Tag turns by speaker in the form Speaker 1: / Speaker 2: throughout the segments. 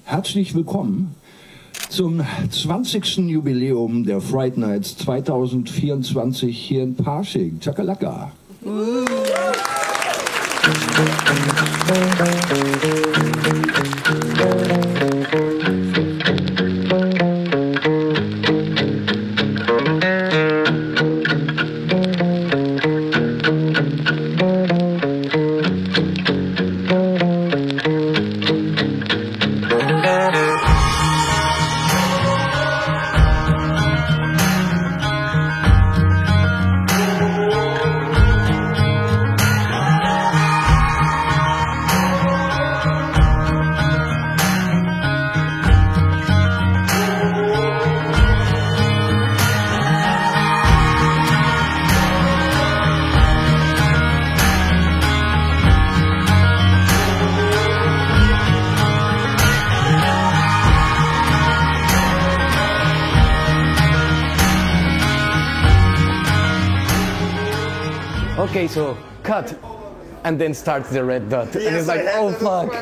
Speaker 1: Herzlich willkommen zum 20. Jubiläum der Fright Nights 2024 hier in Parching. Chakalaka.
Speaker 2: Okay, so cut, and then starts the red dot,
Speaker 3: Yes,
Speaker 2: and it's like, oh fuck!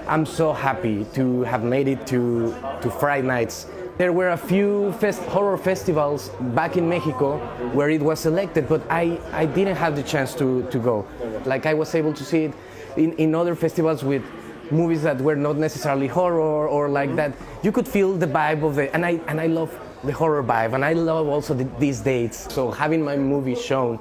Speaker 2: I'm so happy to have made it to Fright Nights. There were a few horror festivals back in Mexico where it was selected, but I didn't have the chance to go. Like I was able to see it in other festivals with movies that were not necessarily horror or like that. You could feel the vibe of it, and I love the horror vibe, and I love also these dates. So having my movie shown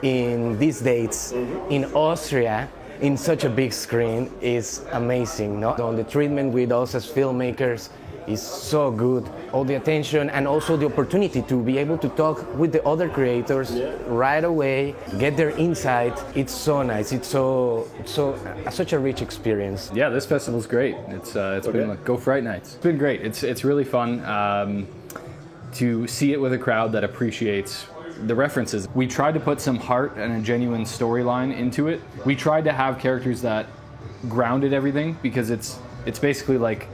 Speaker 2: in these dates in Austria in such a big screen is amazing. No? The treatment with us as filmmakers is so good. All the attention and also the opportunity to be able to talk with the other creators right away, get their insight. It's so nice. It's such a rich experience.
Speaker 4: Yeah, this festival's great. It's been like Go Fright Nights. It's been great. It's really fun to see it with a crowd that appreciates the references. We tried to put some heart and a genuine storyline into it. We tried to have characters that grounded everything, because it's basically like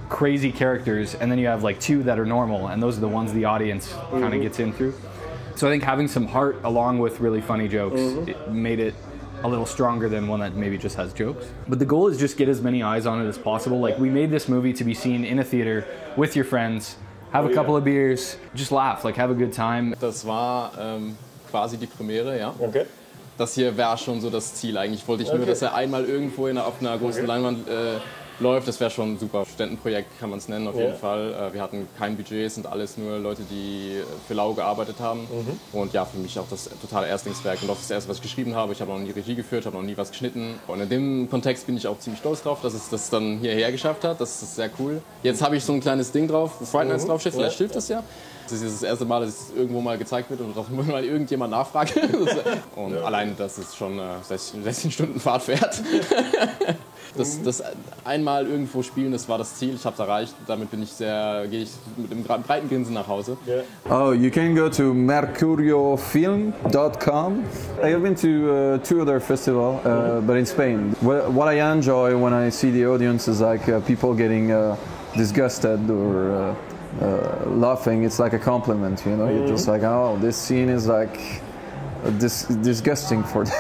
Speaker 4: crazy characters, and then you have like two that are normal, and those are the ones the audience kind of gets in through. So I think having some heart along with really funny jokes, it made it a little stronger than one that maybe just has jokes. But the goal is just get as many eyes on it as possible. Like, we made this movie to be seen in a theater with your friends, have a couple of beers, just laugh, like have a good time.
Speaker 5: Das war quasi die Premiere, ja.
Speaker 3: Okay.
Speaker 5: Das hier wäre schon so das Ziel eigentlich. Wollte ich nur, dass er einmal irgendwo auf einer großen Leinwand läuft. Das wäre schon ein super Studentenprojekt, kann man es nennen, auf jeden Fall. Wir hatten kein Budget, es sind alles nur Leute, die für Lau gearbeitet haben. Und ja, für mich auch das totale Erstlingswerk und auch das erste, was ich geschrieben habe. Ich habe noch nie Regie geführt, habe noch nie was geschnitten. Und in dem Kontext bin ich auch ziemlich stolz drauf, dass es das dann hierher geschafft hat. Das ist sehr cool. Jetzt habe ich so ein kleines Ding drauf, wo Fright Nights draufsteht, vielleicht hilft das ja. Das ist das erste Mal, dass es irgendwo mal gezeigt wird und auch mal irgendjemand nachfragt. Und allein, dass es schon 16 Stunden Fahrt fährt. Das einmal irgendwo spielen, das war das Ziel. Ich habe es erreicht. Damit gehe ich mit einem breiten Grinsen nach Hause.
Speaker 6: Oh, you can go to mercuriofilm.com. I have been to two other festivals, but in Spain. What I enjoy when I see the audience is like people getting disgusted or laughing. It's like a compliment, you know. You're just like, oh, this scene is like disgusting for them.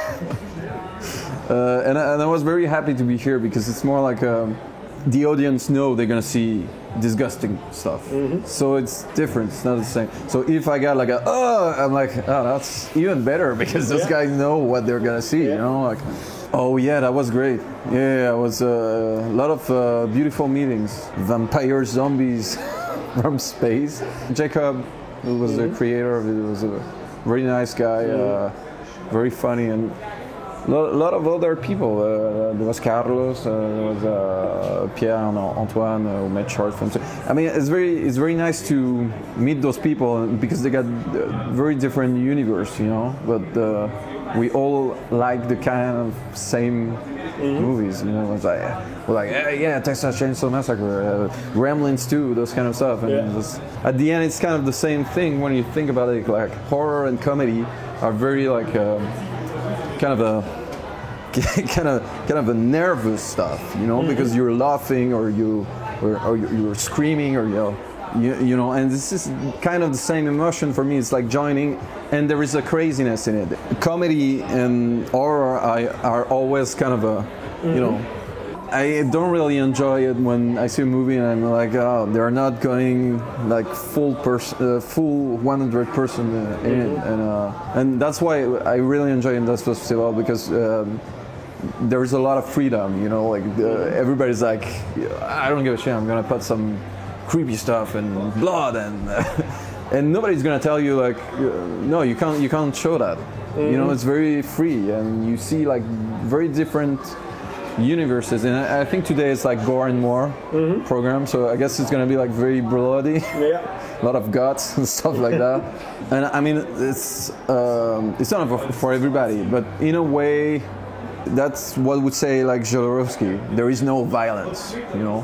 Speaker 6: And I was very happy to be here, because it's more like the audience know they're gonna see disgusting stuff. So it's different, it's not the same. So if I got like I'm like, oh, that's even better, because those guys know what they're gonna see, you know? Like, oh yeah, that was great. Yeah, it was a lot of beautiful meetings. Vampire zombies from space. Jacob, who was the creator of it, was a very nice guy, very funny, and a lot of other people. There was Carlos, there was Pierre and Antoine who made short films. I mean, it's very nice to meet those people, because they got very different universe, you know. But we all like the kind of same movies, you know. It's like we're like, yeah, Texas Chainsaw Massacre, Gremlins 2, those kind of stuff. And just, at the end, it's kind of the same thing when you think about it. Like, horror and comedy are very like kind of a nervous stuff, you know, because you're laughing or you're screaming or you know, and this is kind of the same emotion for me. It's like joining, and there is a craziness in it. Comedy and horror are always kind of a, you know, I don't really enjoy it when I see a movie and I'm like, oh, they're not going like full 100% in it, and that's why I really enjoy Indus Festival, because there is a lot of freedom, you know, like everybody's like, I don't give a shit, I'm gonna put some creepy stuff and blood and and nobody's gonna tell you like, no, you can't show that. Mm-hmm. You know, it's very free, and you see like very different universes, and I think today it's like Gore and More program, so I guess it's gonna be like very bloody, a lot of guts and stuff like that. And I mean, it's not for everybody, but in a way, that's what would say like Jodorowsky. There is no violence, you know.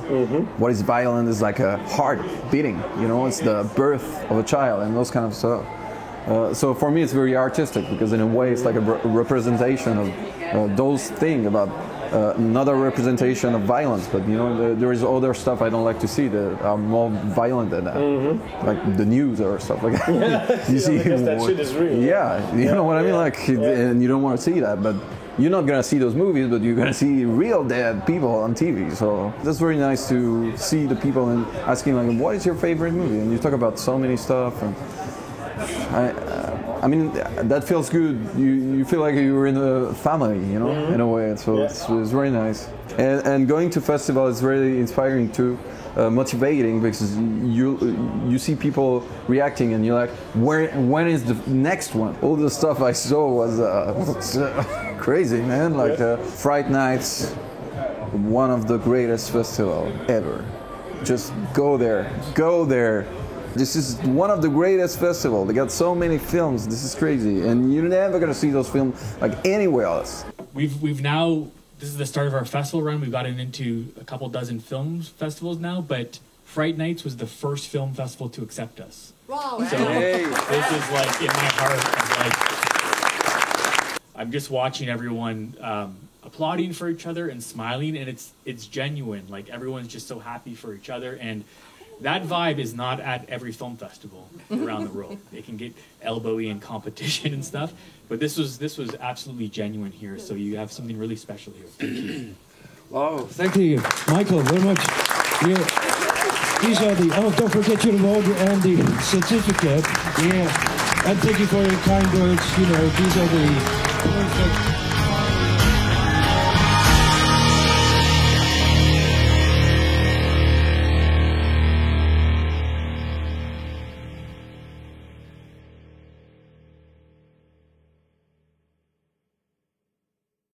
Speaker 6: What is violent is like a heart beating, you know. It's the birth of a child and those kind of stuff. So for me, it's very artistic, because in a way, it's like a representation of those things about. Not a representation of violence, but you know, there is other stuff I don't like to see that are more violent than that, like the news or stuff like that. You see,
Speaker 3: because that shit is real.
Speaker 6: Yeah, you know what I mean, like, and you don't want to see that, but you're not gonna see those movies, but you're gonna see real dead people on TV. So that's very nice to see the people and asking like, what is your favorite movie? And you talk about so many stuff, and I mean, that feels good. You feel like you're in a family, you know, in a way. So it's very nice. And going to festival is really inspiring too, motivating, because you see people reacting, and you're like, when is the next one? All the stuff I saw was crazy, man. Like Fright Nights, one of the greatest festival ever. Just go there. This is one of the greatest festivals. They got so many films. This is crazy, and you're never gonna see those films like anywhere else.
Speaker 7: We've now. This is the start of our festival run. We've gotten into a couple dozen film festivals now, but Fright Nights was the first film festival to accept us.
Speaker 8: Wow!
Speaker 7: So this is like in my heart. Like, I'm just watching everyone applauding for each other and smiling, and it's genuine. Like, everyone's just so happy for each other, and that vibe is not at every film festival around the world. They can get elbowy in competition and stuff, but this was absolutely genuine here. So you have something really special here. Thank you.
Speaker 1: Wow, thank you, Michael, very much. Yeah. These are don't forget your award and the certificate. Yeah, and thank you for your kind words. You know, these are the perfect